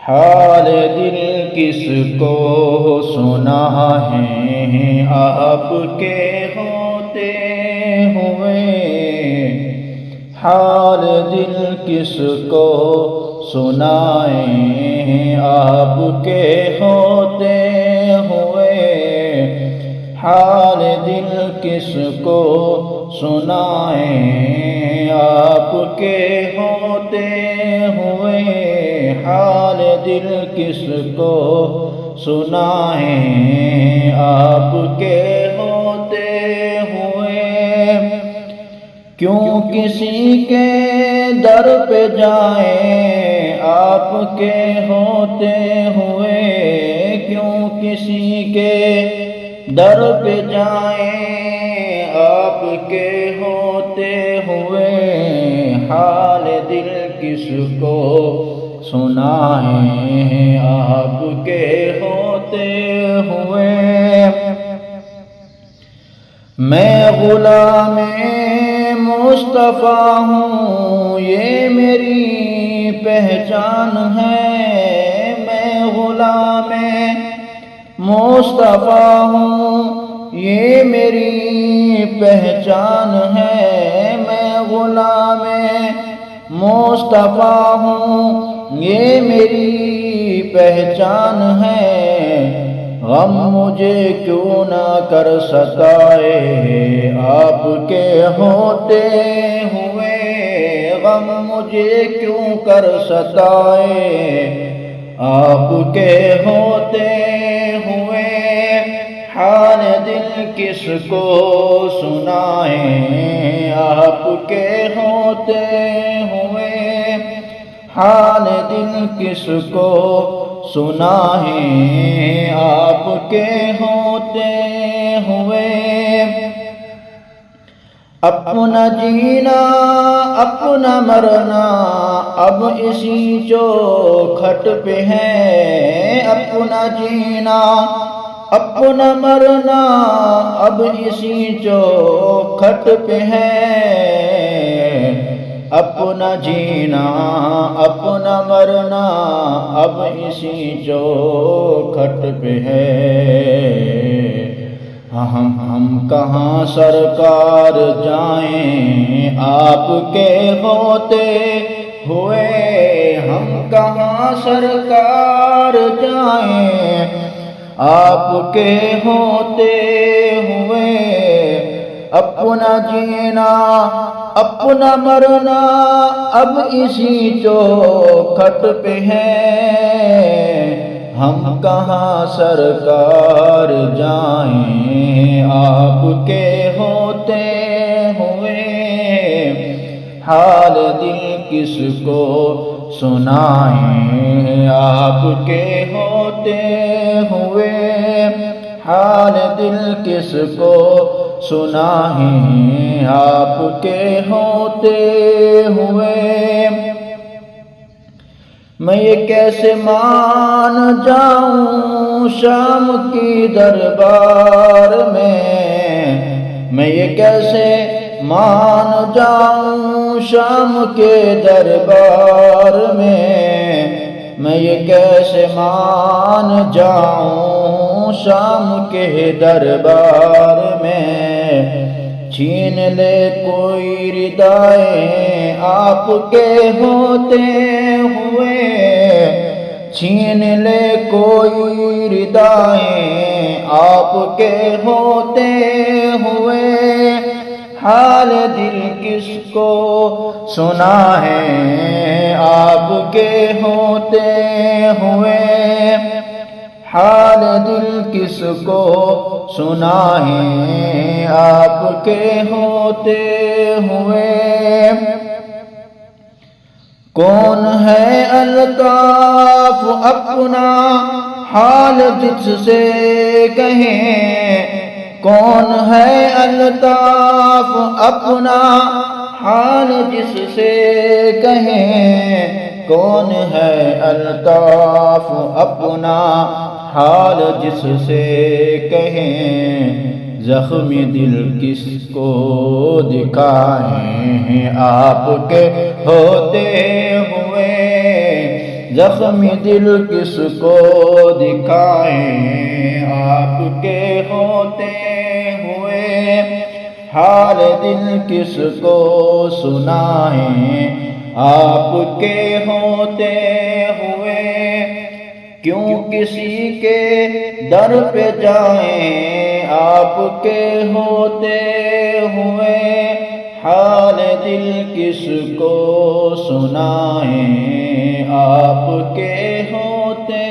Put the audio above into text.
حال دل کس کو سنا ہے آپ کے ہوتے ہوئے، حال دل کس کو سنائیں آپ کے ہوتے ہوئے، حال دل کس کو سنائیں آپ کے ہوتے ہوئے، حال دل کس کو سنائیں آپ کے ہوتے ہوئے، کیوں کسی کے در پہ جائیں آپ کے ہوتے ہوئے، کیوں کسی کے در پہ جائیں آپ کے ہوتے ہوئے، حال دل کس کو سنائیں آپ کے ہوتے ہوئے۔ میں غلام مصطفیٰ ہوں یہ میری پہچان ہے، میں غلام مصطفیٰ ہوں یہ میری پہچان ہے، میں غلام مصطفیٰ ہوں یہ میری پہچان ہے، غم مجھے کیوں نہ کر ستائے آپ کے ہوتے ہوئے، غم مجھے کیوں کر ستائے آپ کے ہوتے ہوئے، حال دل کس کو سنائیں آپ کے ہوتے ہوئے، حال دل کس کو سنائیں آپ کے ہوتے ہوئے۔ اپنا جینا اپنا مرنا اب اسی چوکھٹ پہ ہے، اپنا جینا اپنا مرنا اب اسی چوکھٹ پہ ہے، اپنا جینا اپنا مرنا اب اسی چوکھٹ پہ ہے، ہم کہاں سرکار جائیں آپ کے ہوتے ہوئے، ہم کہاں سرکار جائیں آپ کے ہوتے ہوئے، اپنا جینا اپنا مرنا اب اسی چوکھٹ پہ ہے، ہم کہاں سرکار جائیں آپ کے ہوتے ہوئے، حال دل کس کو سنائیں آپ کے ہوتے ہوئے، حال دل کس کو سنائیں آپ کے ہوتے ہوئے۔ میں یہ کیسے مان جاؤں شام کی دربار میں یہ کیسے مان جاؤں شام کے دربار میں یہ کیسے مان جاؤں شام کے دربار میں، چھین لے کوئی ردائیں آپ کے ہوتے ہوئے، چھین لے کوئی ردائیں آپ کے ہوتے ہوئے، حال دل کس کو سنائیں آپ کے ہوتے ہوئے، حال دل کس کو سنائیں آپ کے ہوتے ہوئے۔ کون ہے الطاف اپنا حال جس سے کہیں، کون ہے الطاف اپنا حال جس سے کہیں، کون ہے الطاف اپنا حال جس سے کہیں، زخمی دل کس کو دکھائیں آپ کے ہوتے ہوئے، زخمی دل کس کو دکھائیں آپ کے ہوتے ہوئے، حال دل کس کو سنائیں آپ کے ہوتے ہوئے، کیوں کسی کے در پہ جائیں آپ کے ہوتے ہوئے، حال دل کس کو سنائیں آپ کے ہوتے